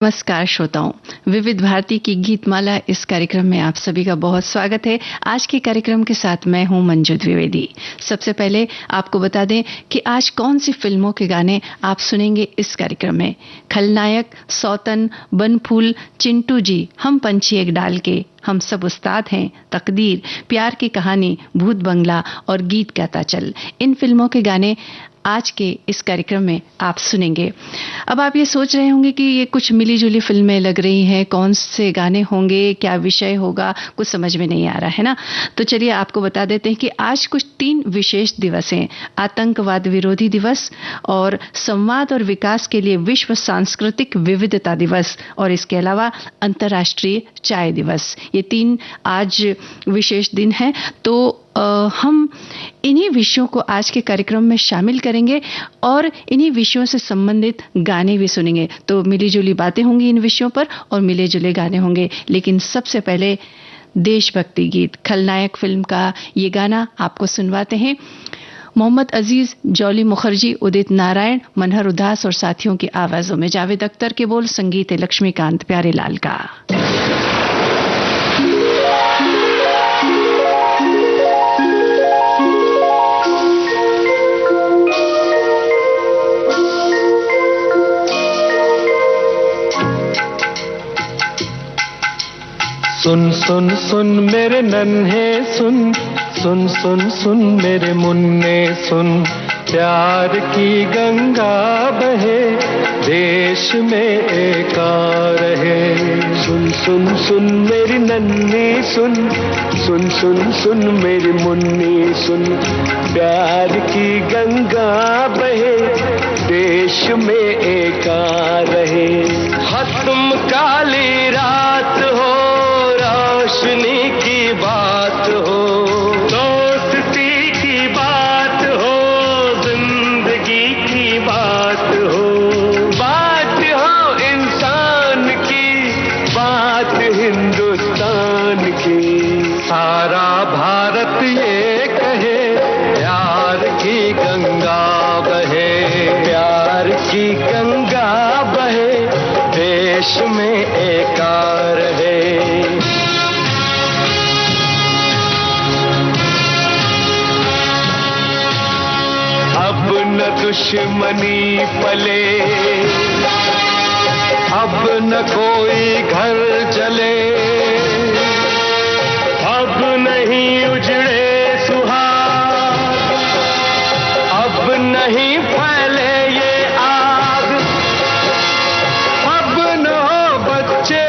नमस्कार श्रोताओं, विविध भारती की गीतमाला इस कार्यक्रम में आप सभी का बहुत स्वागत है। आज के कार्यक्रम के साथ मैं हूं मंजू द्विवेदी। सबसे पहले आपको बता दें कि आज कौन सी फिल्मों के गाने आप सुनेंगे इस कार्यक्रम में। खलनायक, सौतन, बनफूल, चिंटू जी, हम पंछी एक डाल के, हम सब उस्ताद हैं, तकदीर, प्यार की कहानी, भूत बंगला और गीत गाता चल, इन फिल्मों के गाने आज के इस कार्यक्रम में आप सुनेंगे। अब आप ये सोच रहे होंगे कि ये कुछ मिली जुली फिल्में लग रही हैं, कौन से गाने होंगे, क्या विषय होगा, कुछ समझ में नहीं आ रहा है ना। तो चलिए आपको बता देते हैं कि आज कुछ 3 विशेष दिवस हैं। आतंकवाद विरोधी दिवस और संवाद और विकास के लिए विश्व सांस्कृतिक विविधता दिवस और इसके अलावा अंतर्राष्ट्रीय चाय दिवस। ये 3 आज विशेष दिन हैं। तो हम इन्हीं विषयों को आज के कार्यक्रम में शामिल करेंगे और इन्हीं विषयों से संबंधित गाने भी सुनेंगे। तो मिली जुली बातें होंगी इन विषयों पर और मिले जुले गाने होंगे। लेकिन सबसे पहले देशभक्ति गीत, खलनायक फिल्म का ये गाना आपको सुनवाते हैं। मोहम्मद अजीज, जॉली मुखर्जी, उदित नारायण, मनहर उदास और साथियों की आवाजों में। जावेद अख्तर के बोल, संगीत है लक्ष्मीकांत प्यारेलाल का। सुन सुन सुन मेरे नन्हे सुन, सुन सुन सुन मेरे मुन्ने सुन, प्यार की गंगा बहे, देश में एकार है। सुन सुन सुन मेरी नन्ही सुन, सुन सुन सुन मेरी मुन्नी सुन, प्यार की गंगा बहे, देश में एकार है। खत्म काली रात हो, रोशनी की बात हो, दोस्ती की बात हो, जिंदगी की बात हो, बात हो इंसान की, बात हिंदुस्तान की। सारा भारत ये कहे, प्यार की गंगा बहे, प्यार की गंगा बहे, देश में एकार है। अब न दुश्मनी पले, अब न कोई घर जले, अब नहीं उजड़े सुहाग, अब नहीं फैले ये आग, अब न हो बच्चे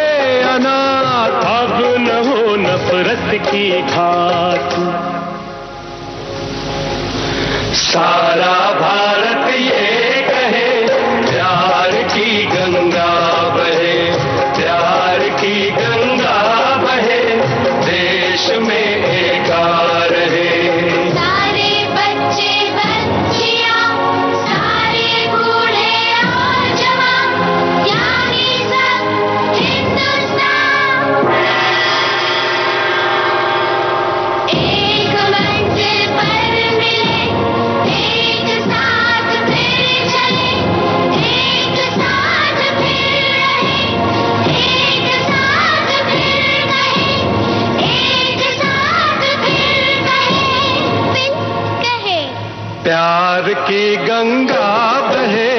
अनाथ, अब न हो नफरत की घात। सारा भारत ये कहे, प्यार की गंगा बहे, प्यार की गंगा बहे, देश में एकार है। सारे बच्चे बच्चियां, सारे बूढ़े और जवान, यानी सब हिंदुस्तान। एक मंजिल पर मिले, एक साथ फिर चले, एक साथ फिर रहे, एक साथ फिर कहे, एक साथ फिर कहे। प्यार की गंगा बहे,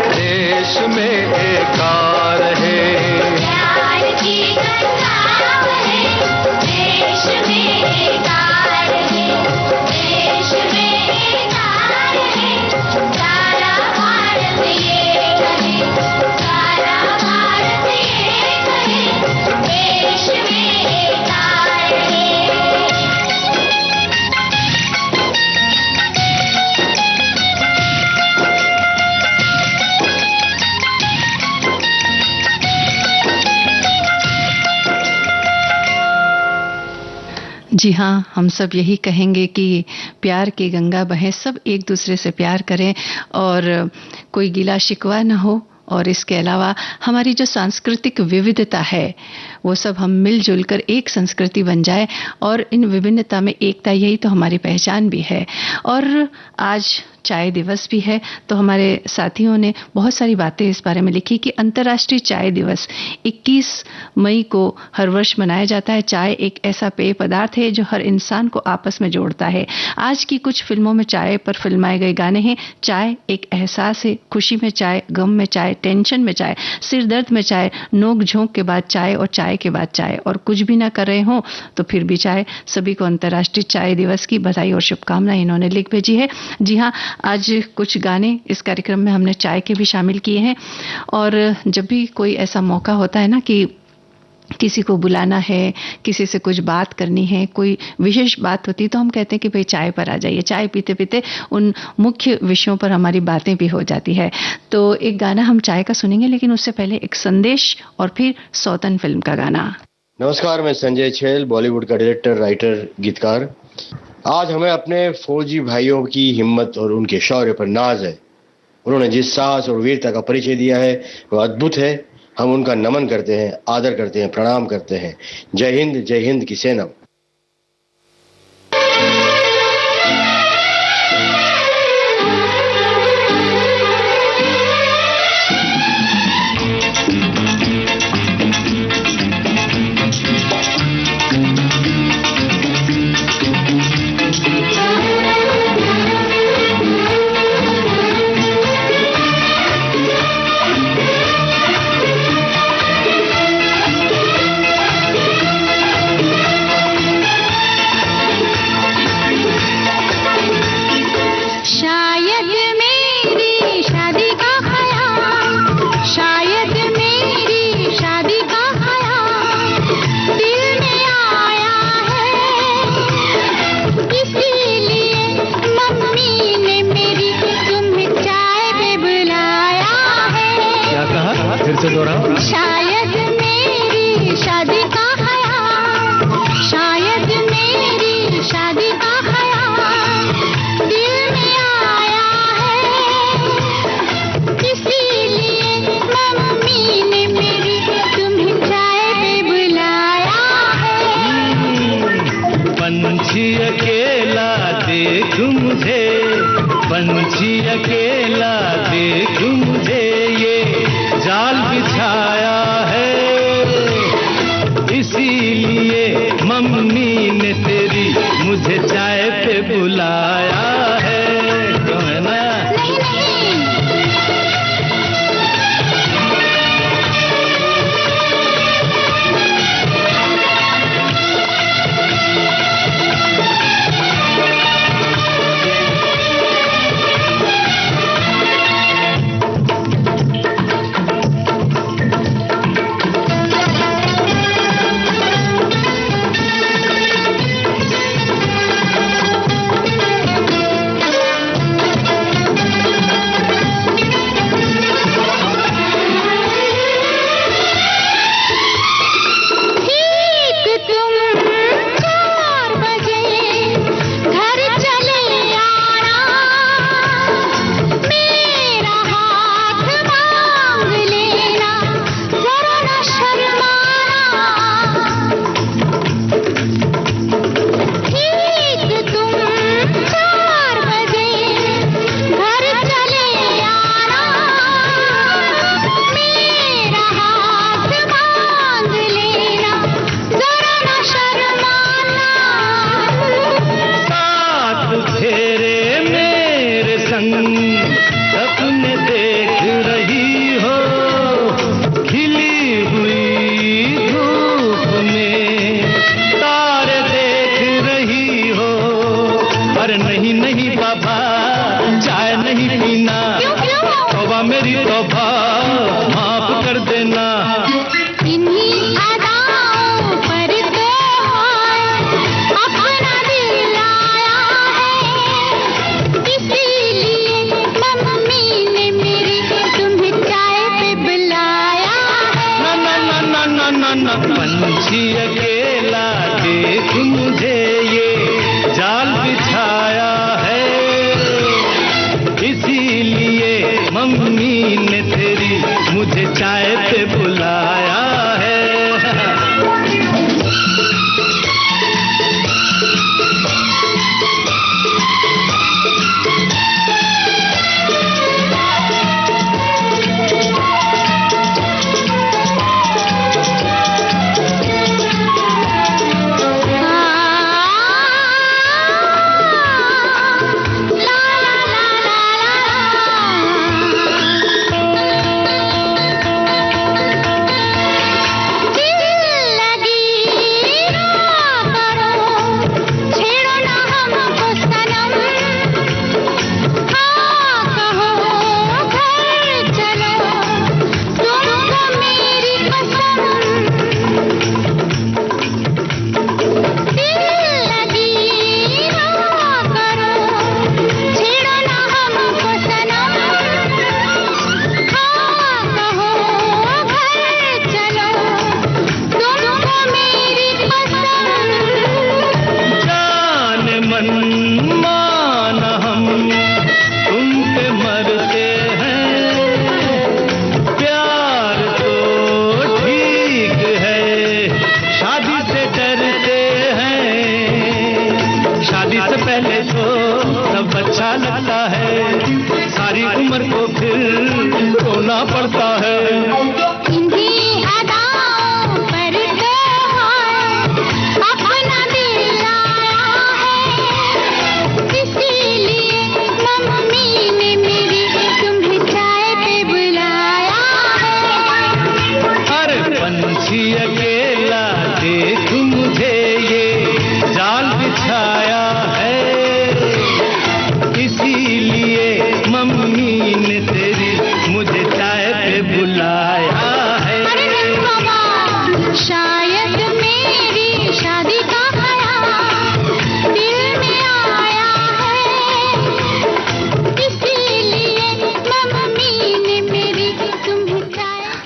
देश में एकार है। प्यार की गंगा बहे, देश में एकार है, देश में एकार है। सारा भारत ये कहे, सारा भारत ये कहे, देश में एकार है। जी हाँ, हम सब यही कहेंगे कि प्यार की गंगा बहे, सब एक दूसरे से प्यार करें और कोई गिला शिकवा न हो और इसके अलावा हमारी जो सांस्कृतिक विविधता है वो सब हम मिलजुल कर एक संस्कृति बन जाए, और इन विभिन्नता में एकता, यही तो हमारी पहचान भी है। और आज चाय दिवस भी है, तो हमारे साथियों ने बहुत सारी बातें इस बारे में लिखी कि अंतर्राष्ट्रीय चाय दिवस 21 मई को हर वर्ष मनाया जाता है। चाय एक ऐसा पेय पदार्थ है जो हर इंसान को आपस में जोड़ता है। आज की कुछ फिल्मों में चाय पर फिल्माए गए गाने हैं। चाय एक एहसास है, खुशी में चाय, गम में चाय, टेंशन में चाय, सिर दर्द में चाय, नोक झोंक के बाद चाय और चाय के बाद चाय, और कुछ भी ना कर रहे हो तो फिर भी चाय। सभी को अंतर्राष्ट्रीय चाय दिवस की बधाई और शुभकामनाएं इन्होंने लिख भेजी है। जी हाँ, आज कुछ गाने इस कार्यक्रम में हमने चाय के भी शामिल किए हैं। और जब भी कोई ऐसा मौका होता है ना कि किसी को बुलाना है, किसी से कुछ बात करनी है, कोई विशेष बात होती है, तो हम कहते हैं कि भाई चाय पर आ जाइए। चाय पीते पीते उन मुख्य विषयों पर हमारी बातें भी हो जाती है। तो एक गाना हम चाय का सुनेंगे, लेकिन उससे पहले एक संदेश और फिर सौतन फिल्म का गाना। नमस्कार, मैं संजय छेल, बॉलीवुड का डायरेक्टर, राइटर, गीतकार। आज हमें अपने फौजी भाइयों की हिम्मत और उनके शौर्य पर नाज है। उन्होंने जिस साहस और वीरता का परिचय दिया है वह अद्भुत है। हम उनका नमन करते हैं, आदर करते हैं, प्रणाम करते हैं। जय हिंद की सेना। शायद मेरी शादी का ख्याल, शायद मेरी शादी का ख्याल दिल में आया है, इसीलिए मम्मी ने मेरी तुम्हें चाय पे बुलाया है। पंछी अकेला देख मुझे, पंछी अकेला देख मुझे, ये जाल बिछाया है, इसीलिए मम्मी ने तेरी मुझे चाय पे बुलाया है। क्यों है ना? सपने देख रही हो खिली हुई धूप में, तारे देख रही हो। अरे नहीं नहीं बाबा, चाय नहीं पीना, तौबा मेरी तौबा, माफ कर देना। पंछी अकेला देख मुझे, ये जाल बिछाया है, इसीलिए मम्मी ने तेरी मुझे चाय पे बुलाया है।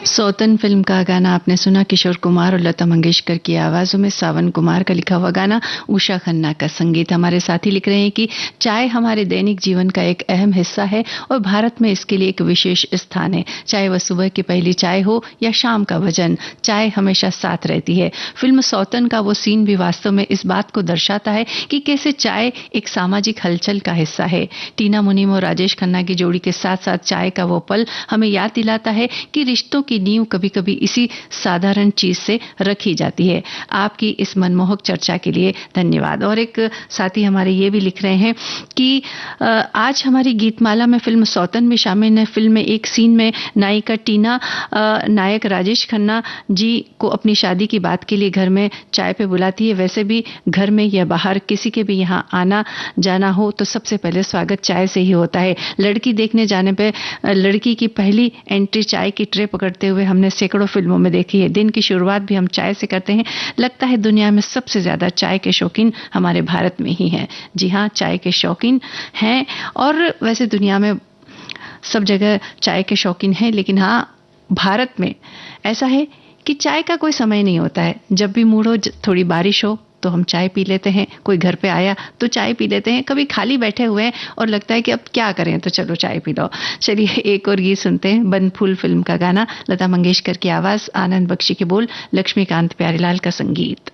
सौतन फिल्म का गाना आपने सुना। किशोर कुमार और लता मंगेशकर की आवाजों में सावन कुमार का लिखा हुआ गाना, उषा खन्ना का संगीत। हमारे साथी लिख रहे हैं कि चाय हमारे दैनिक जीवन का एक अहम हिस्सा है और भारत में इसके लिए एक विशेष स्थान है। चाहे वह सुबह की पहली चाय हो या शाम का भजन, चाय हमेशा साथ रहती है। फिल्म सौतन का वो सीन भी वास्तव में इस बात को दर्शाता है कि कैसे चाय एक सामाजिक हलचल का हिस्सा है। टीना मुनीम और राजेश खन्ना की जोड़ी के साथ साथ चाय का वो पल हमें याद दिलाता है कि रिश्तों की नींव कभी कभी इसी साधारण चीज से रखी जाती है। आपकी इस मनमोहक चर्चा के लिए धन्यवाद। और एक साथी हमारे ये भी लिख रहे हैं कि आज हमारी गीतमाला में फिल्म सौतन में शामिल है। फिल्म में एक सीन में नायिका टीना नायक राजेश खन्ना जी को अपनी शादी की बात के लिए घर में चाय पे बुलाती है। वैसे भी घर में या बाहर किसी के भी यहाँ आना जाना हो तो सबसे पहले स्वागत चाय से ही होता है। लड़की देखने जाने पे लड़की की पहली एंट्री चाय की ट्रे पकड़ते हुए हमने सैकड़ों फिल्मों में देखी है। दिन की शुरुआत भी हम चाय से करते हैं। लगता है दुनिया में सबसे ज्यादा चाय के शौकीन हमारे भारत में ही हैं। जी हाँ, चाय के शौकीन हैं और वैसे दुनिया में सब जगह चाय के शौकीन हैं, लेकिन हाँ, भारत में ऐसा है कि चाय का कोई समय नहीं होता है। जब भी मूड हो, थोड़ी बारिश हो तो हम चाय पी लेते हैं, कोई घर पे आया तो चाय पी लेते हैं, कभी खाली बैठे हुए हैं और लगता है कि अब क्या करें तो चलो चाय पी लो। चलिए एक और गीत सुनते हैं, बंद फूल फिल्म का गाना, लता मंगेशकर की आवाज, आनंद बख्शी के बोल, लक्ष्मीकांत प्यारेलाल का संगीत।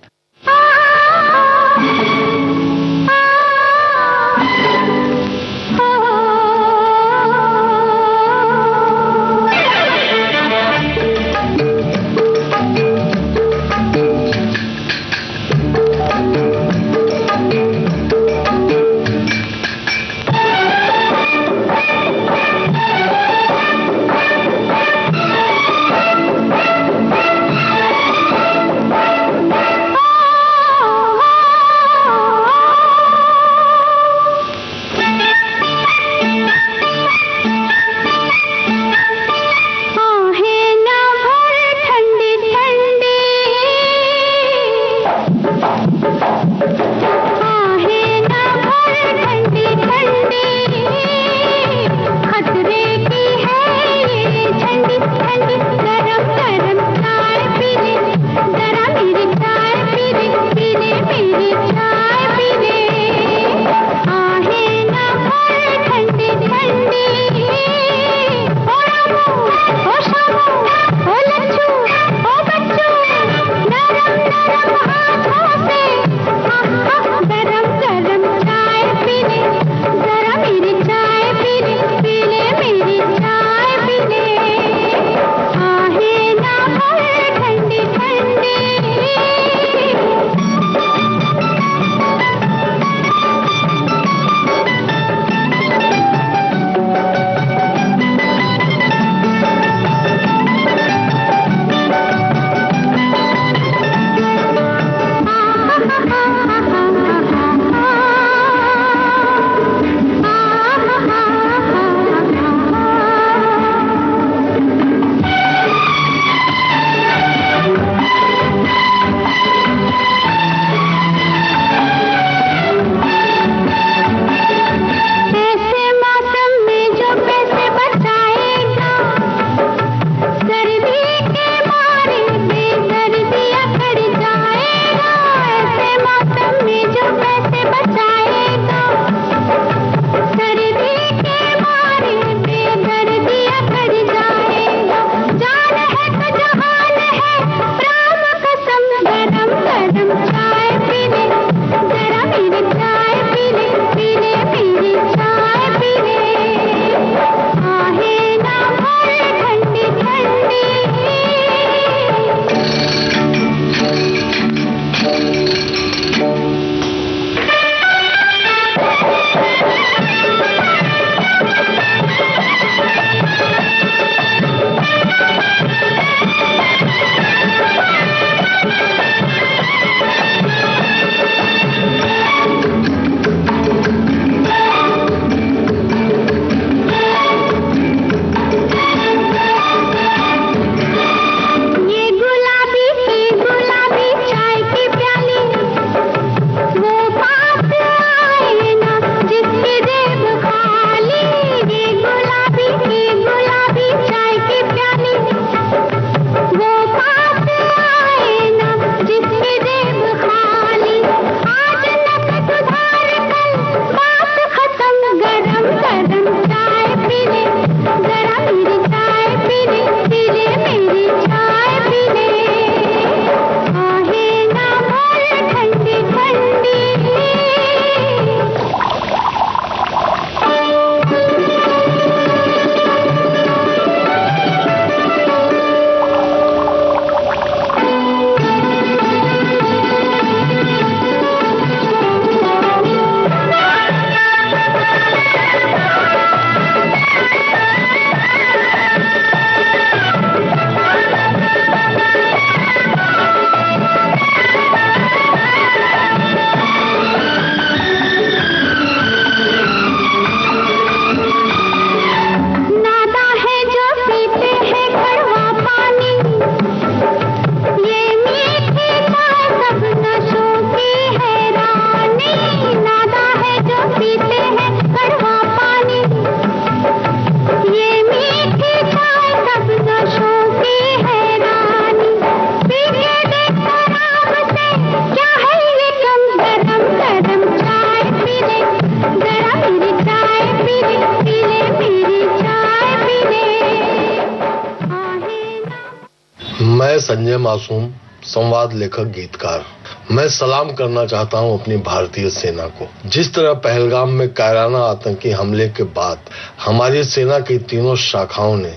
संजय मासूम, संवाद लेखक गीतकार। मैं सलाम करना चाहता हूं अपनी भारतीय सेना को। जिस तरह पहलगाम में कायराना आतंकी हमले के बाद हमारी सेना की तीनों शाखाओं ने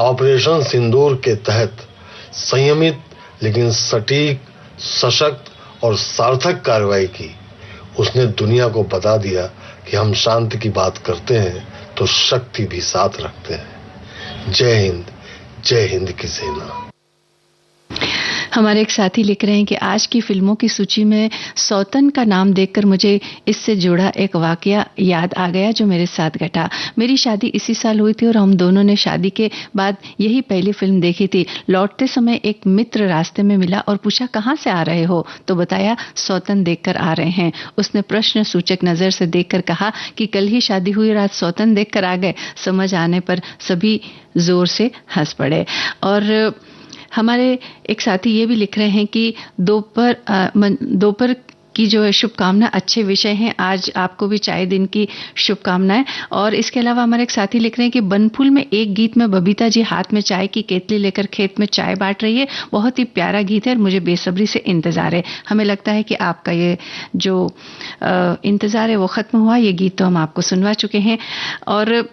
ऑपरेशन सिंदूर के तहत संयमित लेकिन सटीक, सशक्त और सार्थक कार्रवाई की, उसने दुनिया को बता दिया कि हम शांति की बात करते हैं तो शक्ति भी साथ रखते हैं। जय हिंद की सेना। हमारे एक साथी लिख रहे हैं कि आज की फिल्मों की सूची में सौतन का नाम देखकर मुझे इससे जुड़ा एक वाकया याद आ गया जो मेरे साथ घटा। मेरी शादी इसी साल हुई थी और हम दोनों ने शादी के बाद यही पहली फिल्म देखी थी। लौटते समय एक मित्र रास्ते में मिला और पूछा कहाँ से आ रहे हो, तो बताया सौतन देखकर आ रहे हैं। उसने प्रश्न सूचक नजर से देखकर कहा कि कल ही शादी हुई, रात सौतन देखकर आ गए। समझ आने पर सभी जोर से हंस पड़े। और हमारे एक साथी ये भी लिख रहे हैं कि दोपहर की जो है शुभकामना, अच्छे विषय हैं। आज आपको भी चाय दिन की शुभकामनाएं। और इसके अलावा हमारे एक साथी लिख रहे हैं कि बनफूल में एक गीत में बबीता जी हाथ में चाय की केतली लेकर खेत में चाय बांट रही है। बहुत ही प्यारा गीत है और मुझे बेसब्री से इंतजार है। हमें लगता है कि आपका ये जो इंतजार है वो खत्म हुआ। ये गीत तो हम आपको सुनवा चुके हैं। और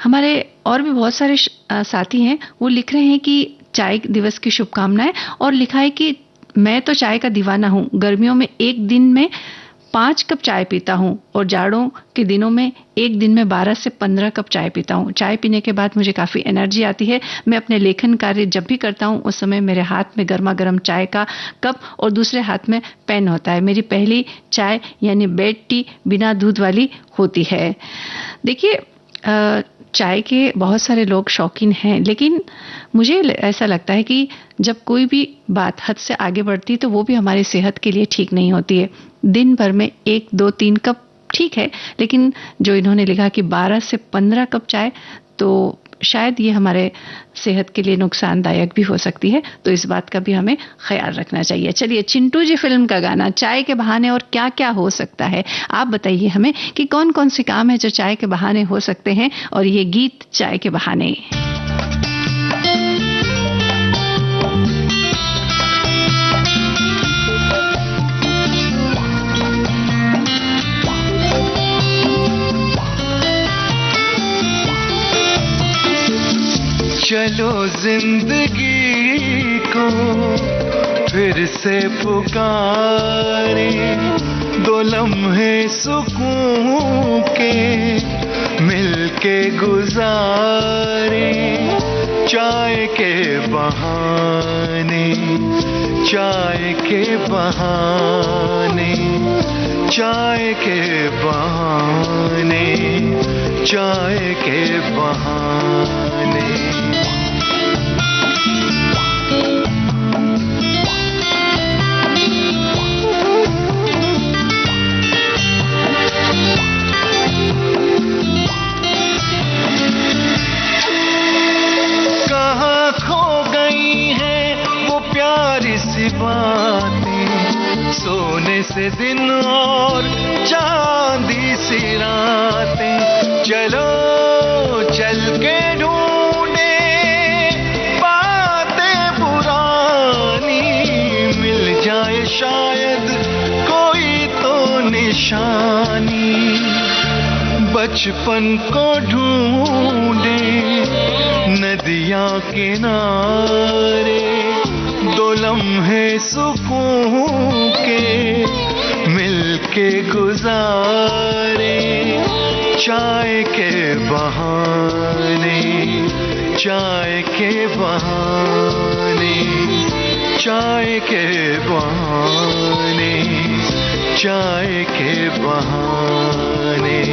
हमारे और भी बहुत सारे साथी हैं, वो लिख रहे हैं कि चाय दिवस की शुभकामनाएं। और लिखा है कि मैं तो चाय का दीवाना हूं, गर्मियों में एक दिन में 5 कप चाय पीता हूं और जाड़ों के दिनों में एक दिन में 12 से 15 कप चाय पीता हूं। चाय पीने के बाद मुझे काफी एनर्जी आती है। मैं अपने लेखन कार्य जब भी करता हूं उस समय मेरे हाथ में गर्मा गर्म चाय का कप और दूसरे हाथ में पेन होता है। मेरी पहली चाय यानी बेड टी बिना दूध वाली होती है। देखिए, चाय के बहुत सारे लोग शौकीन हैं, लेकिन मुझे ऐसा लगता है कि जब कोई भी बात हद से आगे बढ़ती है तो वो भी हमारी सेहत के लिए ठीक नहीं होती है। दिन भर में 1, 2, 3 कप ठीक है, लेकिन जो इन्होंने लिखा कि 12 से 15 कप चाय, तो शायद ये हमारे सेहत के लिए नुकसानदायक भी हो सकती है। तो इस बात का भी हमें ख्याल रखना चाहिए। चलिए, चिंटू जी फिल्म का गाना चाय के बहाने और क्या क्या हो सकता है, आप बताइए हमें कि कौन कौन से काम है जो चाय के बहाने हो सकते हैं। और ये गीत चाय के बहाने। चलो जिंदगी को फिर से पुकारे, 2 लम्हे सुकून के मिलके गुजारे। चाय के बहाने, चाय के बहाने, चाय के बहाने, चाय के बहाने। कहाँ खो गई हैं वो प्यारी सी बातें, सोने से दिन और चांदी सी रातें। चलो चल के ढूंढे बातें पुरानी, मिल जाए शायद कोई तो निशानी। बचपन को ढूंढे नदियाँ किनारे, 2 लम्हे सुकून के मिलके गुजारे। चाय के बहाने, चाय के बहाने, चाय के बहाने, चाय के बहाने।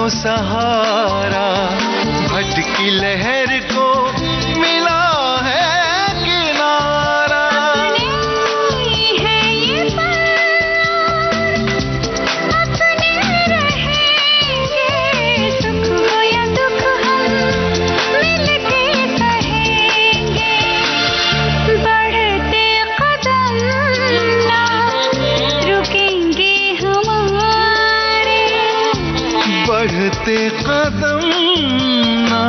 को सहारा, भटकी लहर को मिला है किनारा। बढ़ते कदम ना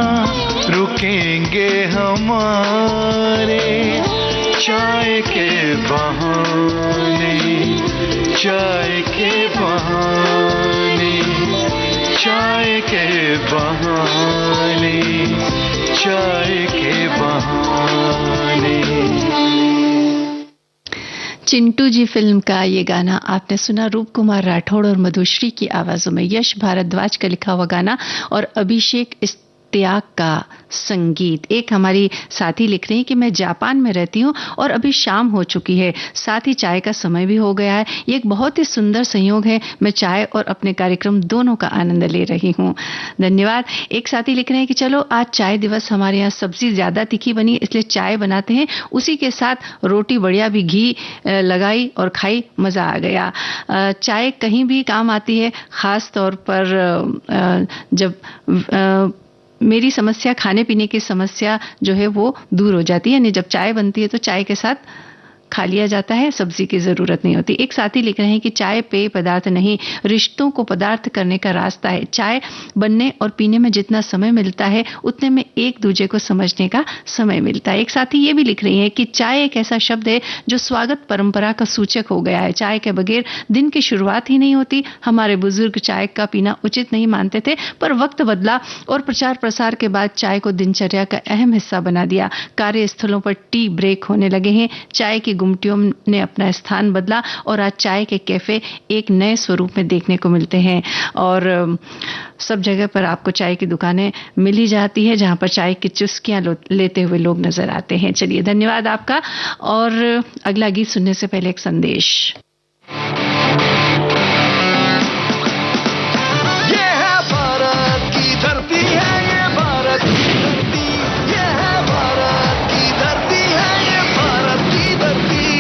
रुकेंगे हमारे, चाय के बहाने, चाय के बहाने, चाय के बहाने, चाय के बहाने। चिंटू जी फिल्म का ये गाना आपने सुना। रूप कुमार राठौड़ और मधुश्री की आवाजों में यश भारद्वाज का लिखा हुआ गाना और अभिषेक त्याग का संगीत। एक हमारी साथी लिख रही हैं कि मैं जापान में रहती हूं और अभी शाम हो चुकी है, साथ ही चाय का समय भी हो गया है। ये एक बहुत ही सुंदर संयोग है, मैं चाय और अपने कार्यक्रम दोनों का आनंद ले रही हूं। धन्यवाद। एक साथी लिख रहे हैं कि चलो आज चाय दिवस, हमारे यहाँ सब्जी ज्यादा तीखी बनी इसलिए चाय बनाते हैं, उसी के साथ रोटी बढ़िया भी घी लगाई और खाई, मजा आ गया। चाय कहीं भी काम आती है, खास तौर पर जब मेरी समस्या खाने पीने की समस्या जो है वो दूर हो जाती है, यानी जब चाय बनती है तो चाय के साथ खा लिया जाता है, सब्जी की जरूरत नहीं होती। एक साथी लिख रहे हैं कि चाय पेय पदार्थ नहीं, रिश्तों को पदार्थ करने का रास्ता है। चाय बनने और पीने में जितना समय मिलता है उतने में एक दूसरे को समझने का समय मिलता है। एक साथी ये भी लिख रही है कि चाय एक ऐसा शब्द है जो स्वागत परंपरा का सूचक हो गया है। चाय के बगैर दिन की शुरुआत ही नहीं होती। हमारे बुजुर्ग चाय का पीना उचित नहीं मानते थे, पर वक्त बदला और प्रचार प्रसार के बाद चाय को दिनचर्या का अहम हिस्सा बना दिया। कार्यस्थलों पर टी ब्रेक होने लगे हैं, चाय की गुमटियों ने अपना स्थान बदला और आज चाय के कैफे एक नए स्वरूप में देखने को मिलते हैं और सब जगह पर आपको चाय की दुकानें मिल ही जाती है जहां पर चाय की चुस्कियां लेते हुए लोग नजर आते हैं। चलिए, धन्यवाद आपका। और अगला गीत सुनने से पहले एक संदेश। ये है भारत की धरती है, ये भारत की धरती, ये है भारत की धरती है, ये भारत की धरती।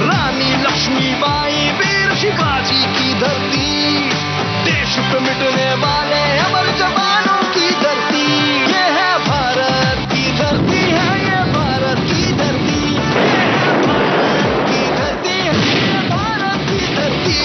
रानी लक्ष्मीबाई, वीर शिवाजी की धरती, देश पे मिटने वाले अमर जवानों की धरती। ये है भारत की धरती है, ये भारत की धरती, ये है भारत की धरती है, ये भारत की धरती।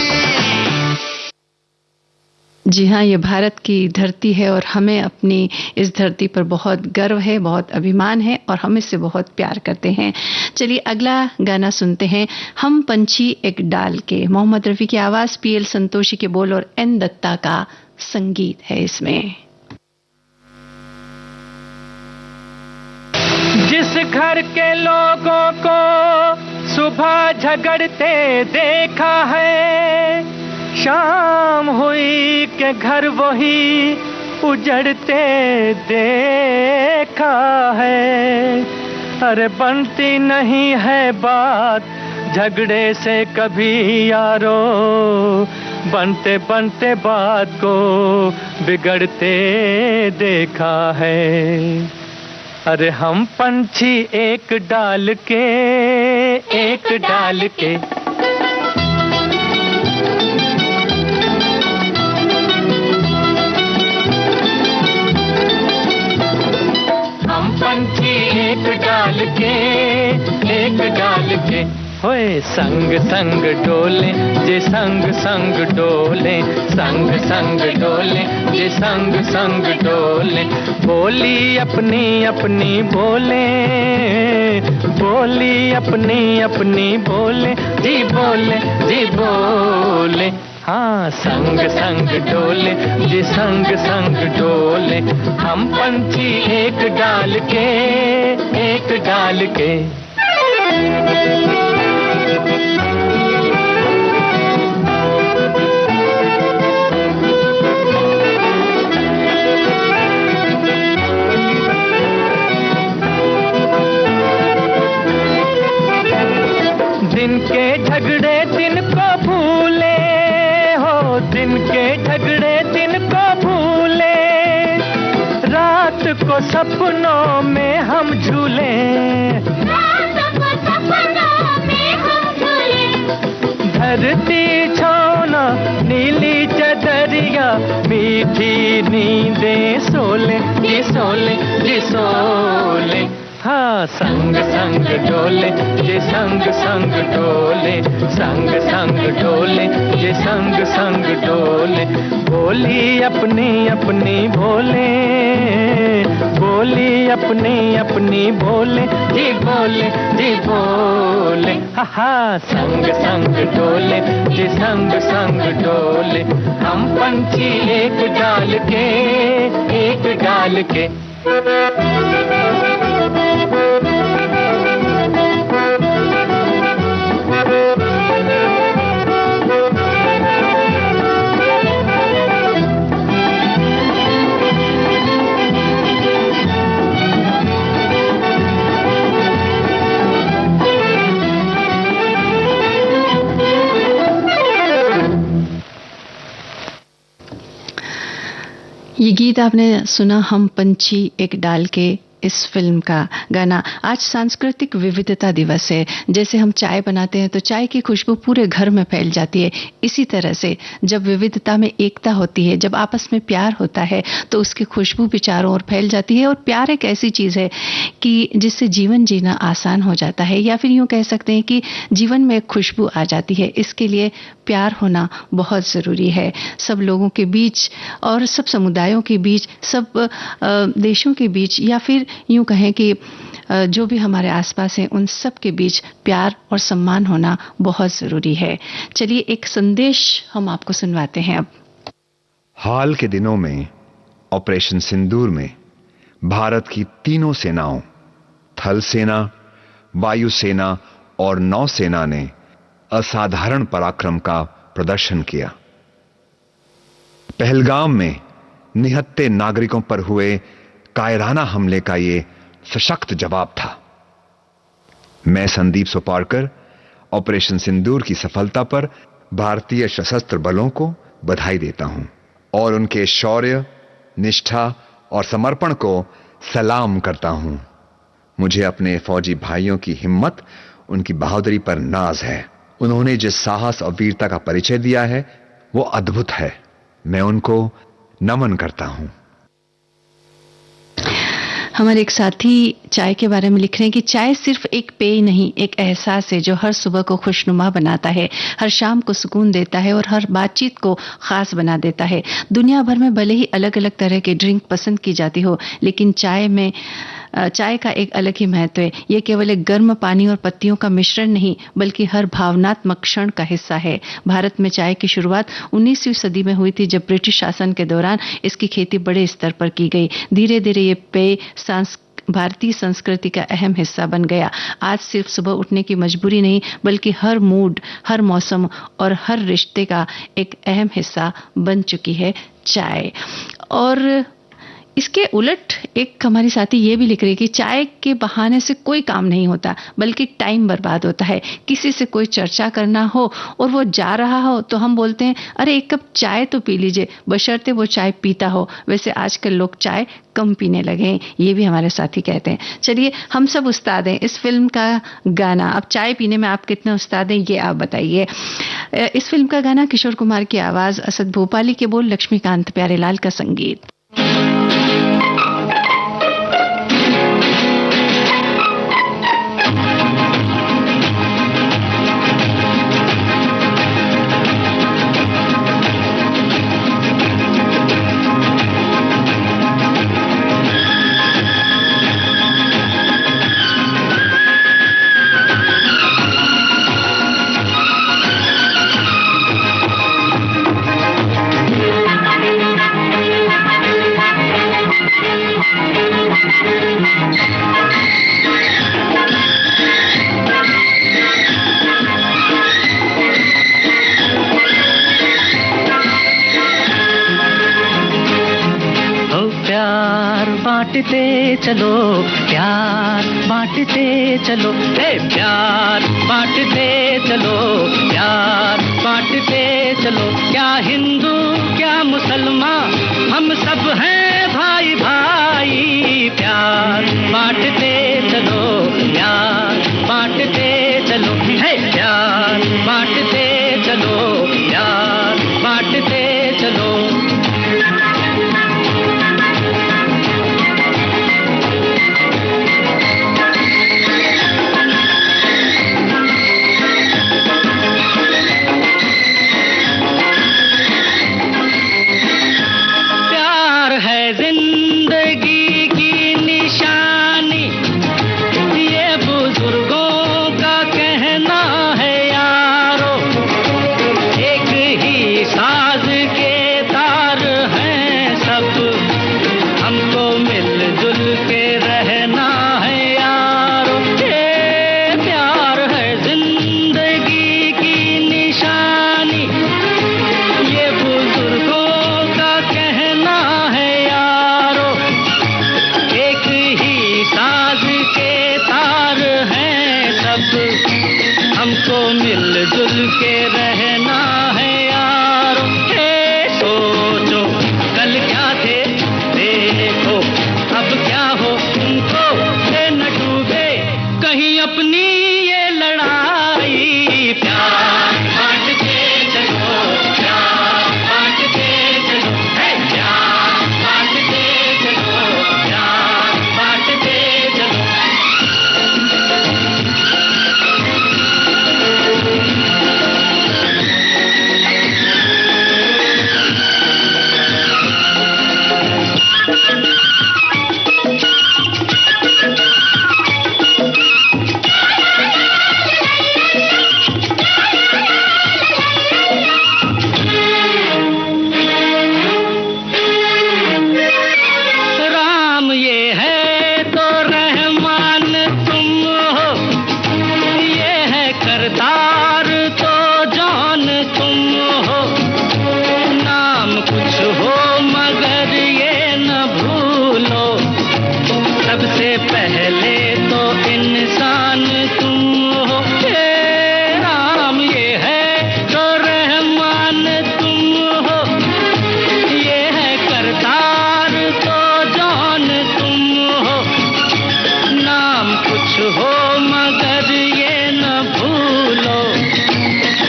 जी हाँ, ये भारत की धरती है और हमें अपनी इस धरती पर बहुत गर्व है, बहुत अभिमान है और हम इससे बहुत प्यार करते हैं। चलिए अगला गाना सुनते हैं, हम पंछी एक डाल के। मोहम्मद रफी की आवाज, पीएल संतोषी के बोल और एन दत्ता का संगीत है इसमें। जिस घर के लोगों को सुबह झगड़ते देखा है, शाम हुई के घर वही उजड़ते देखा है। अरे बनती नहीं है बात झगड़े से कभी यारो, बनते बनते बात को बिगड़ते देखा है। अरे हम पंछी एक डाल के, एक डाल के, पंछी एक डाल के, एक डाल के, होए संग संग डोले जे संग संग डोले, संग संग डोले जे संग संग डोले। बोली अपनी अपनी बोले, बोली अपनी अपनी बोले, जी बोले जी बोले। हाँ, संग संग डोले जी संग संग डोले, हम पंछी एक डाल के, एक डाल के। दिन के झगड़े दिन को भूले, दिन के झगड़े दिन को भूले, रात को सपनों में हम झूले, धरती छोना नीली चदरिया, मीठी नींदें सोले जी सोले जी सोले। हाँ संग संग डोले जे संग संग डोले, संग संग डोले जे संग संग डोले। बोली अपनी अपनी बोले, बोली अपनी अपनी बोले जी बोले जी बोले। हा हा संग संग डोले जे संग संग डोले। हम पंछी एक डाल के, एक डाल के। ये गीत आपने सुना हम पंछी एक डाल के, इस फिल्म का गाना। आज सांस्कृतिक विविधता दिवस है। जैसे हम चाय बनाते हैं तो चाय की खुशबू पूरे घर में फैल जाती है, इसी तरह से जब विविधता में एकता होती है, जब आपस में प्यार होता है तो उसकी खुशबू भी चारों ओर फैल जाती है। और प्यार एक ऐसी चीज़ है कि जिससे जीवन जीना आसान हो जाता है, या फिर यूँ कह सकते हैं कि जीवन में एक खुशबू आ जाती है। इसके लिए प्यार होना बहुत ज़रूरी है, सब लोगों के बीच और सब समुदायों के बीच, सब देशों के बीच, या फिर यूँ कहें कि जो भी हमारे आसपास हैं उन सब के बीच प्यार और सम्मान होना बहुत ज़रूरी है। चलिए एक संदेश हम आपको सुनवाते हैं अब। हाल के दिनों में ऑपरेशन सिंदूर में भारत की तीनों सेनाओं, थल सेना, वायु सेना और नौसेना ने असाधारण पराक्रम का प्रदर्शन किया। पहलगाम में निहत्थे नागरिकों पर हुए कायराना हमले का ये सशक्त जवाब था। मैं संदीप सोपारकर ऑपरेशन सिंदूर की सफलता पर भारतीय सशस्त्र बलों को बधाई देता हूं और उनके शौर्य, निष्ठा और समर्पण को सलाम करता हूं। मुझे अपने फौजी भाइयों की हिम्मत, उनकी बहादुरी पर नाज है। उन्होंने जिस साहस और वीरता का परिचय दिया है वो अद्भुत है। मैं उनको नमन करता हूं। हमारे एक साथी चाय के बारे में लिख रहे हैं कि चाय सिर्फ एक पेय नहीं, एक एहसास है जो हर सुबह को खुशनुमा बनाता है, हर शाम को सुकून देता है और हर बातचीत को खास बना देता है। दुनिया भर में भले ही अलग अलग तरह के ड्रिंक पसंद की जाती हो, लेकिन चाय का एक अलग ही महत्व है। यह केवल एक गर्म पानी और पत्तियों का मिश्रण नहीं, बल्कि हर भावनात्मक क्षण का हिस्सा है। भारत में चाय की शुरुआत 19वीं सदी में हुई थी, जब ब्रिटिश शासन के दौरान इसकी खेती बड़े स्तर पर की गई। धीरे धीरे ये पेय भारतीय संस्कृति का अहम हिस्सा बन गया। आज सिर्फ सुबह उठने की मजबूरी नहीं, बल्कि हर मूड, हर मौसम और हर रिश्ते का एक अहम हिस्सा बन चुकी है चाय। और इसके उलट एक हमारी साथी ये भी लिख रही है कि चाय के बहाने से कोई काम नहीं होता, बल्कि टाइम बर्बाद होता है। किसी से कोई चर्चा करना हो और वो जा रहा हो तो हम बोलते हैं, अरे एक कप चाय तो पी लीजिए, बशर्ते वो चाय पीता हो। वैसे आजकल लोग चाय कम पीने लगे हैं, ये भी हमारे साथी कहते हैं। चलिए हम सब उस्ताद हैं। इस फिल्म का गाना, अब चाय पीने में आप कितने उस्ताद हैं ये आप बताइए। इस फिल्म का गाना किशोर कुमार की आवाज़, असद भोपाली के बोल, लक्ष्मीकांत प्यारेलाल का संगीत। बांटते चलो, प्यार बांटते चलो, प्यार बांटते चलो, प्यार बांटते चलो। क्या हिंदू क्या मुसलमान, हम सब हैं भाई भाई प्यार बांटते चलो, प्यार बांटते चलो, है प्यार बांटते चलो, प्यार बांटते चलो। हमको मिलजुल के रहना है यारो। सोचो कल क्या थे, देखो अब क्या हो, तुमको से न डूबे कहीं अपनी ये लड़ाई। प्यार बांट के चलो, प्यार बांट के चलो, प्यार बांट के चलो, प्यार बांट के चलो। राम ये है तो रहमान तुम हो, ये है करतार तो जान तुम हो। नाम कुछ हो मगर ये न भूलो, सबसे पहले तो इंसान तुम हो। राम ये है तो रहमान तुम हो, ये है करतार तो जान तुम हो। नाम कुछ हो मगर ये न भूलो,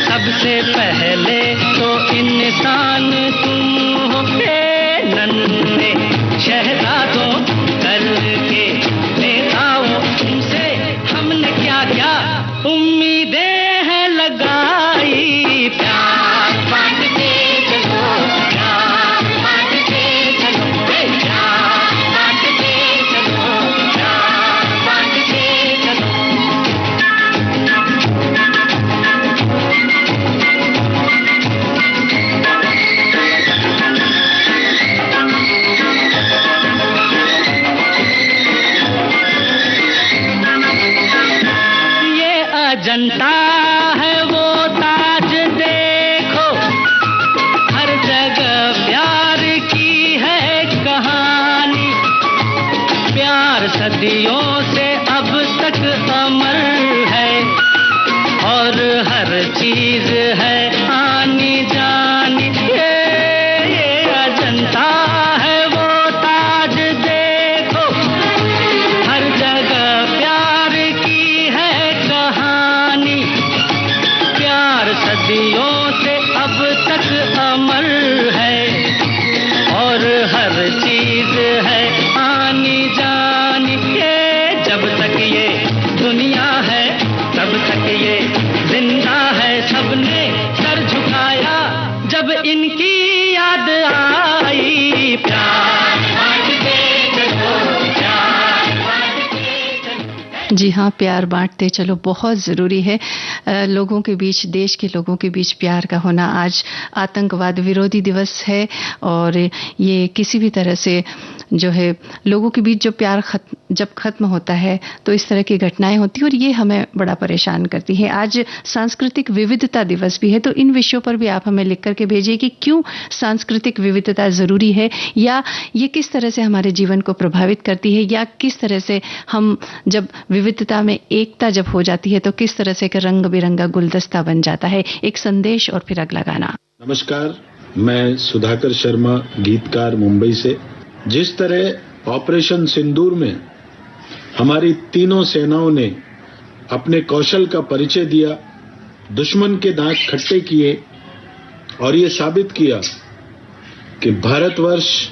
सबसे पहले तो इंसान तुम हो। नन्हे शहजादों करके नेताओं, तुमसे हमने क्या क्या उम्मीदें हैं लगाई। प्यार बांट के चलो, प्यार बांट के चलो, प्यार बांट के चलो, प्यार बांट के चलो। ये अजंता है वो ताज देखो, हर जगह प्यार की है कहानी। प्यार सदियों से अब तक अमर है, और हर चीज है आनी जानी। ये अजंता है वो ताज देखो, हर जगह प्यार की है कहानी। प्यार सदियों से अब तक अमर है, और हर चीज है आनी जानी। जब तक ये दुनिया है तब तक ये जिंदा है, सबने सर झुकाया जब इनकी याद आई। प्यार बांट के चलो, प्यार बांट के चलो। जी हाँ, प्यार बांटते चलो बहुत ज़रूरी है। लोगों के बीच, देश के लोगों के बीच प्यार का होना। आज आतंकवाद विरोधी दिवस है, और ये किसी भी तरह से जो है लोगों के बीच जो प्यार जब खत्म होता है तो इस तरह की घटनाएं होती हैं, और ये हमें बड़ा परेशान करती है। आज सांस्कृतिक विविधता दिवस भी है, तो इन विषयों पर भी आप हमें लिख करके भेजिए कि क्यों सांस्कृतिक विविधता ज़रूरी है, या ये किस तरह से हमारे जीवन को प्रभावित करती है, या किस तरह से हम जब विविधता में एकता जब हो जाती है तो किस तरह से रंग बिरंगा गुलदस्ता बन जाता है। एक संदेश और फिर अगला गाना। नमस्कार, मैं सुधाकर शर्मा, गीतकार मुंबई से। जिस तरह ऑपरेशन सिंदूर में हमारी तीनों सेनाओं ने अपने कौशल का परिचय दिया, दुश्मन के दांत खट्टे किए और ये साबित किया कि भारतवर्ष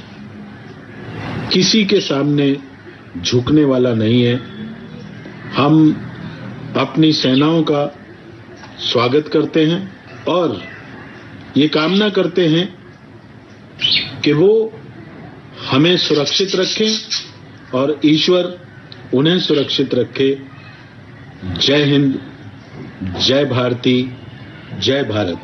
किसी के सामने झुकने वाला नहीं है। हम अपनी सेनाओं का स्वागत करते हैं और ये कामना करते हैं कि वो हमें सुरक्षित रखें और ईश्वर उन्हें सुरक्षित रखे। जय हिंद, जय भारती, जय भारत।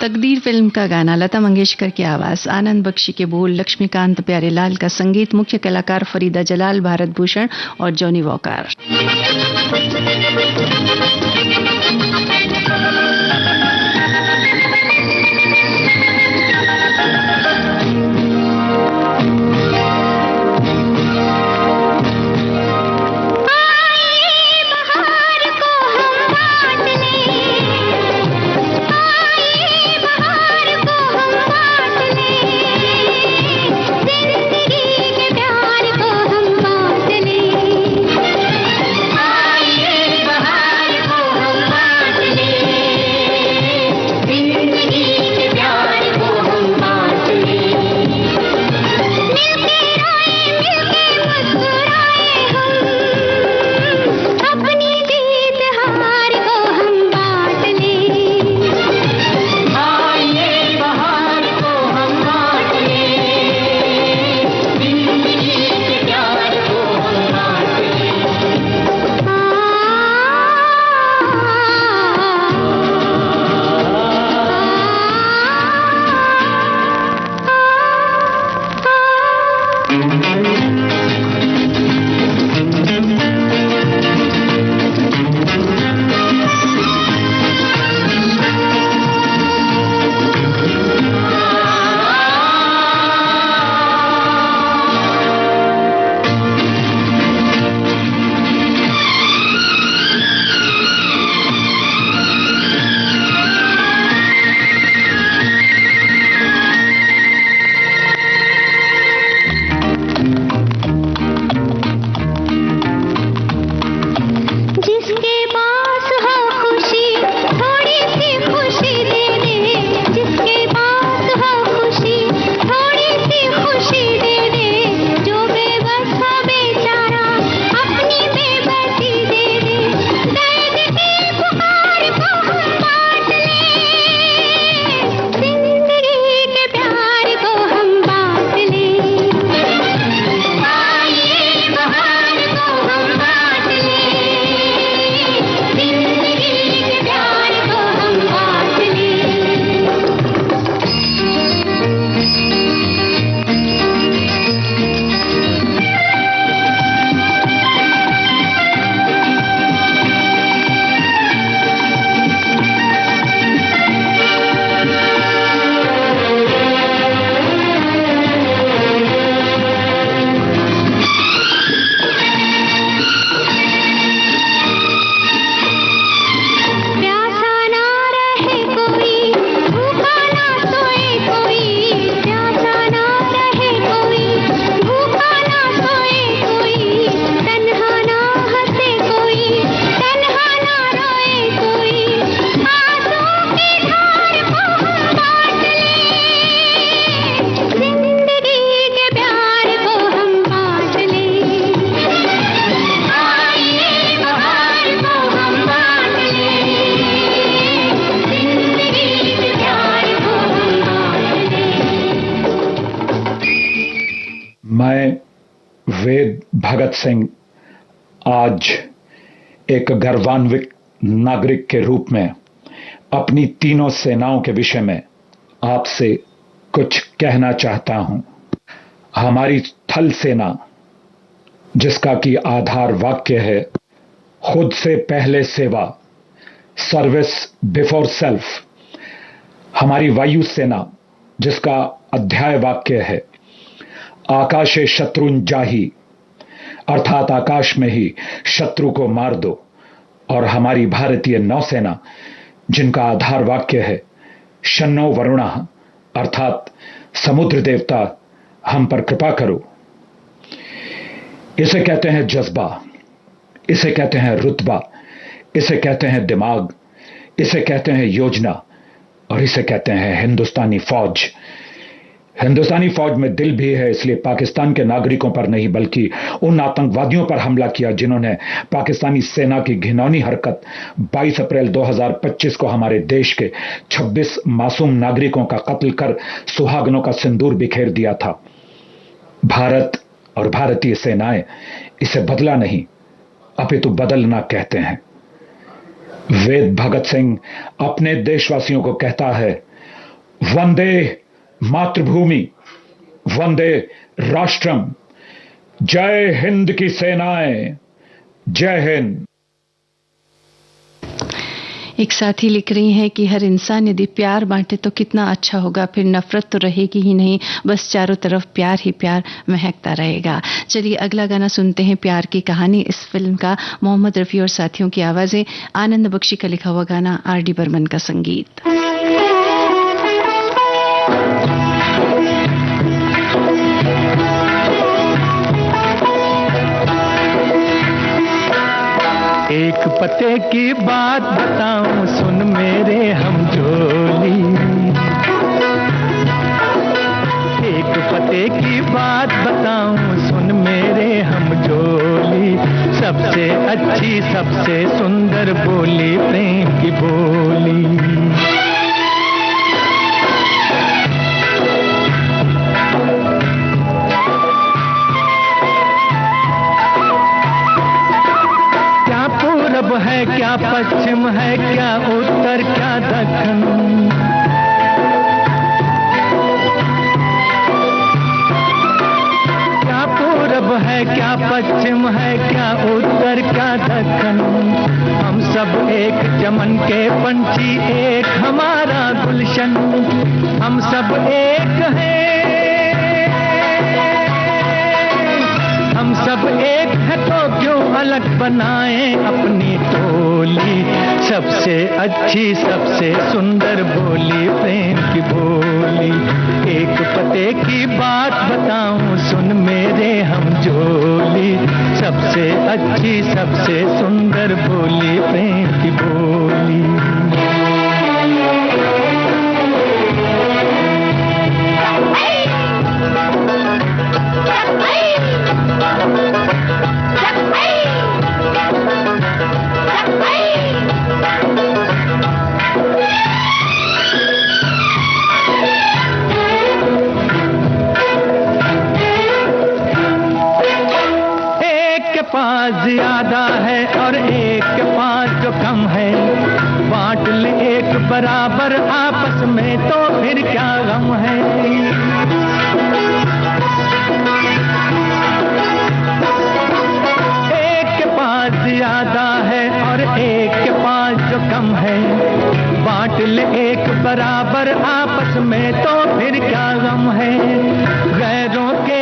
तकदीर फिल्म का गाना, लता मंगेशकर की आवाज, आनंद बख्शी के बोल, लक्ष्मीकांत प्यारेलाल का संगीत, मुख्य कलाकार फरीदा जलाल, भारत भूषण और जॉनी वॉकर। वेद भगत सिंह आज एक गर्वान्वित नागरिक के रूप में अपनी तीनों सेनाओं के विषय में आपसे कुछ कहना चाहता हूं। हमारी थल सेना, जिसका कि आधार वाक्य है खुद से पहले सेवा, सर्विस बिफोर सेल्फ। हमारी वायु सेना, जिसका अध्याय वाक्य है आकाशे शत्रुन जाही, अर्थात आकाश में ही शत्रु को मार दो। और हमारी भारतीय नौसेना, जिनका आधार वाक्य है शन्नो वरुणः अर्थात समुद्र देवता हम पर कृपा करो। इसे कहते हैं जज्बा, इसे कहते हैं रुतबा, इसे कहते हैं दिमाग, इसे कहते हैं योजना, और इसे कहते हैं हिंदुस्तानी फौज। हिंदुस्तानी फौज में दिल भी है, इसलिए पाकिस्तान के नागरिकों पर नहीं बल्कि उन आतंकवादियों पर हमला किया जिन्होंने पाकिस्तानी सेना की घिनौनी हरकत 22 अप्रैल 2025 को हमारे देश के 26 मासूम नागरिकों का कत्ल कर सुहागनों का सिंदूर बिखेर दिया था। भारत और भारतीय सेनाएं इसे बदला नहीं अपितु बदलना कहते हैं। वेद भगत सिंह अपने देशवासियों को कहता है, वंदे मातृभूमि, वंदे राष्ट्रम, जय हिंद की सेनाएं, जय हिंद। एक साथी लिख रही हैं कि हर इंसान यदि प्यार बांटे तो कितना अच्छा होगा, फिर नफरत तो रहेगी ही नहीं, बस चारों तरफ प्यार ही प्यार महकता रहेगा। चलिए अगला गाना सुनते हैं, प्यार की कहानी। इस फिल्म का मोहम्मद रफी और साथियों की आवाजें, आनंद बख्शी का लिखा हुआ गाना, आर.डी. बर्मन का संगीत। एक पते की बात बताऊं सुन मेरे हमजोली, एक पते की बात बताऊं सुन मेरे हमजोली, सबसे अच्छी सबसे सुंदर बोली प्रेम की बोली। है क्या पश्चिम है क्या उत्तर क्या दक्षिण, क्या पूरब है क्या पश्चिम है क्या उत्तर क्या दक्षिण, हम सब एक चमन के पंछी, एक हमारा गुलशन, हम सब एक हैं, हम सब एक है तो क्यों अलग बनाएं अपनी टोली, सबसे अच्छी सबसे सुंदर बोली प्रेम की बोली। एक पते की बात बताऊं सुन मेरे हमजोली, सबसे अच्छी सबसे सुंदर बोली प्रेम की बोली। पास ज्यादा है और एक के पास जो कम है, बांट ले एक बराबर आपस में तो फिर क्या गम है। एक के पास ज्यादा है और एक के पास जो कम है, बांट ले एक बराबर आपस में तो फिर क्या गम है। गैरों के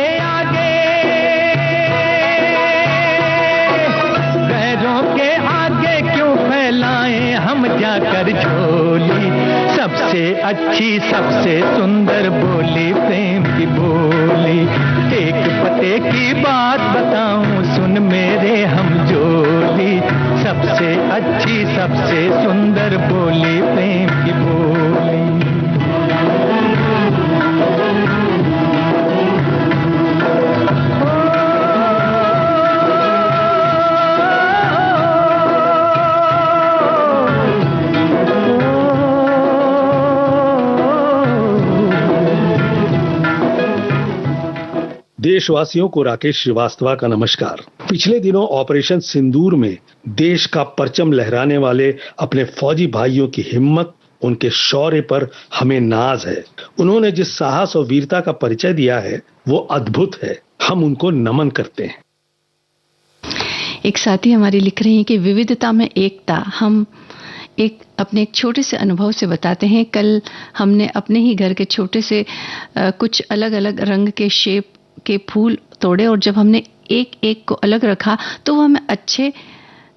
फैलाएं हम जाकर झोली, सबसे अच्छी सबसे सुंदर बोली प्रेम की बोली। एक पते की बात बताऊं सुन मेरे हमजोली, सबसे अच्छी सबसे सुंदर बोली प्रेम की बोली। देशवासियों को राकेश श्रीवास्तव का नमस्कार। पिछले दिनों ऑपरेशन सिंदूर में देश का परचम लहराने वाले अपने फौजी भाइयों की हिम्मत, उनके शौर्य पर हमें नाज है। उन्होंने जिस साहस और वीरता का परिचय दिया है वो अद्भुत है, हम उनको नमन करते हैं। एक साथी हमारी लिख रही हैं कि विविधता में एकता, हम अपने एक छोटे से अनुभव से बताते हैं। कल हमने अपने ही घर के छोटे से कुछ अलग अलग रंग के शेप के फूल तोड़े और जब हमने एक एक को अलग रखा तो वो हमें अच्छे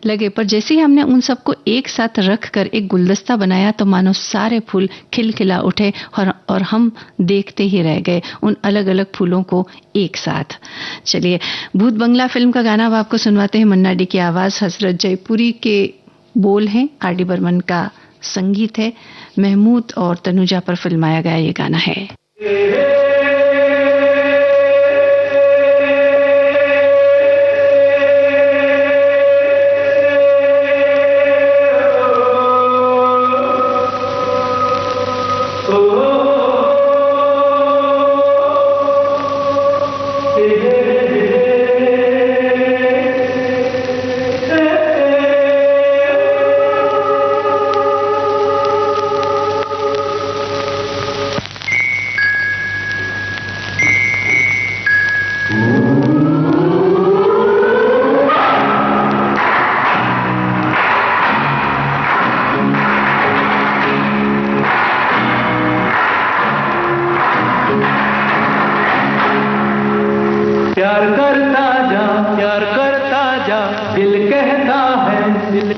लगे, पर जैसे ही हमने उन सबको एक साथ रखकर एक गुलदस्ता बनाया तो मानो सारे फूल खिलखिला उठे और हम देखते ही रह गए उन अलग अलग फूलों को एक साथ। चलिए, भूत बंगला फिल्म का गाना अब आपको सुनवाते हैं। मन्ना डे की आवाज, हसरत जयपुरी के बोल हैं, आर डी बर्मन का संगीत है, महमूद और तनुजा पर फिल्माया गया ये गाना है।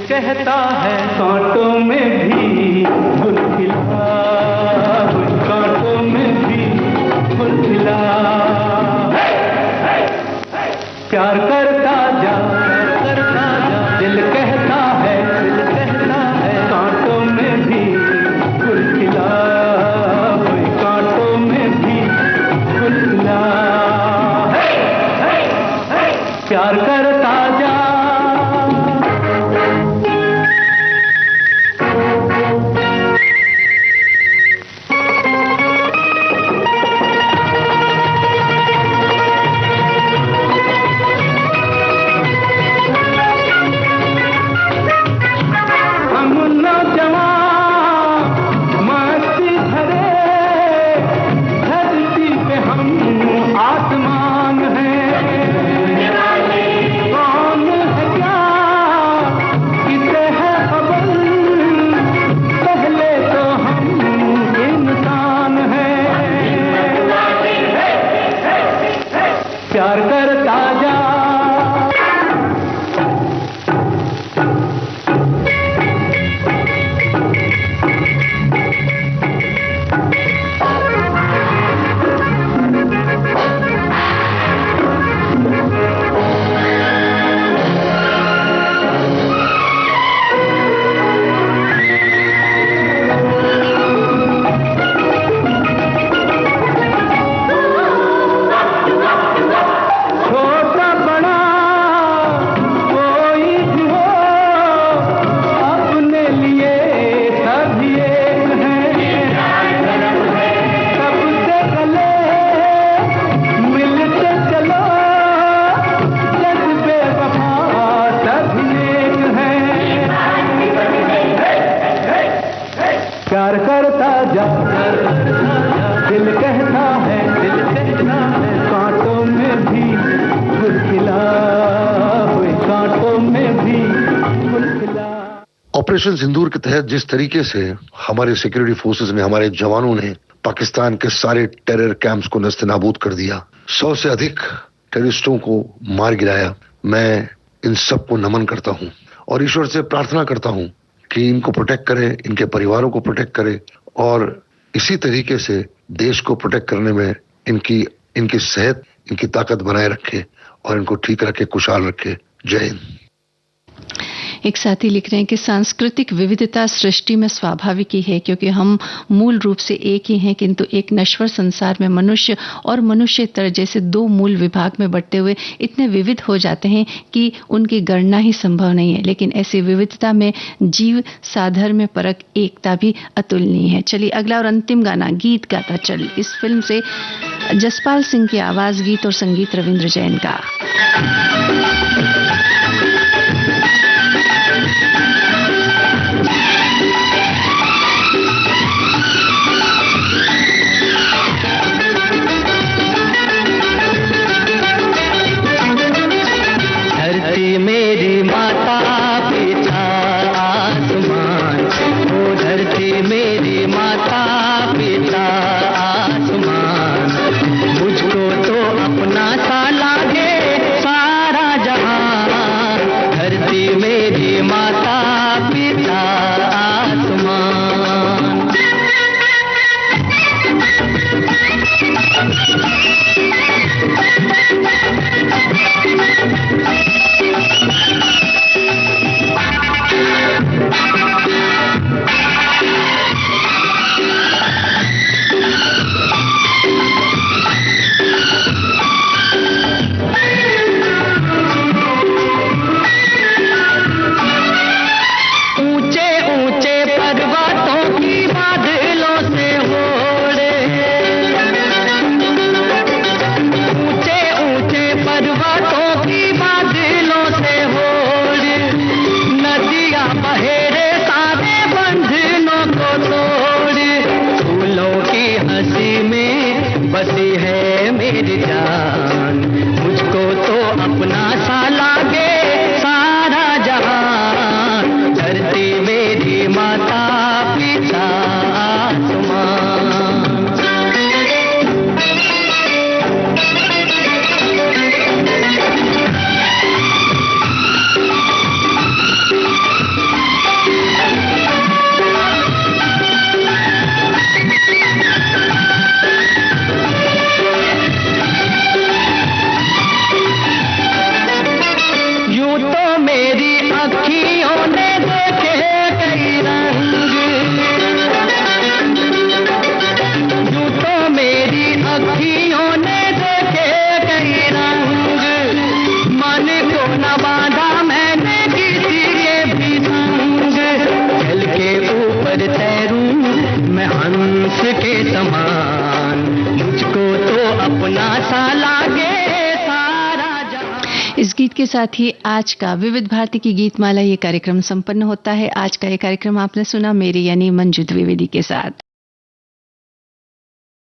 कहता है कांटों में भी गुल खिला, कांटों में भी गुल खिला। प्यार करता जा, दिल कहता है कांटों में भी गुल खिला, कांटों में भी गुल खिला। प्यार करता जा। ऑपरेशन सिंदूर के तहत जिस तरीके से हमारे सिक्योरिटी फोर्सेस ने, हमारे जवानों ने पाकिस्तान के सारे टेरर कैंप्स को नस्ते-नाबूद कर दिया, 100 से अधिक टेररिस्टों को मार गिराया, मैं इन सबको नमन करता हूं और ईश्वर से प्रार्थना करता हूं कि इनको प्रोटेक्ट करे, इनके परिवारों को प्रोटेक्ट करे और इसी तरीके से देश को प्रोटेक्ट करने में इनकी सेहत, इनकी ताकत बनाए रखे और इनको ठीक रखे, खुशहाल रखे। जय हिंद। एक साथी लिख रहे हैं कि सांस्कृतिक विविधता सृष्टि में स्वाभाविक ही है, क्योंकि हम मूल रूप से एक ही हैं, किंतु एक नश्वर संसार में मनुष्य और मनुष्यतर जैसे दो मूल विभाग में बंटते हुए इतने विविध हो जाते हैं कि उनकी गणना ही संभव नहीं है। लेकिन ऐसी विविधता में जीव साधर्म में परक एकता भी अतुलनीय है। चलिए, अगला और अंतिम गाना गीत गाता चल, इस फिल्म से जसपाल सिंह की आवाज, गीत और संगीत रविंद्र जैन का। मेरी माता पिता आसमान, ओ धरती मेरी माता पिता आसमान, मुझको तो अपना सा लागे सारा जहां। अखियों ने देखे कई रंग, यूं तो मेरी अखियों ने देखे कई रंग, मन को न बांधा मैंने किसी के भी संग, जल के ऊपर तैरूं मैं हंस के समान, मुझको तो अपना सा लागे सारा जहां। इस गीत के साथ ही आज का विविध भारती की गीतमाला ये कार्यक्रम संपन्न होता है। आज का ये कार्यक्रम आपने सुना मेरी यानी मंजू द्विवेदी के साथ।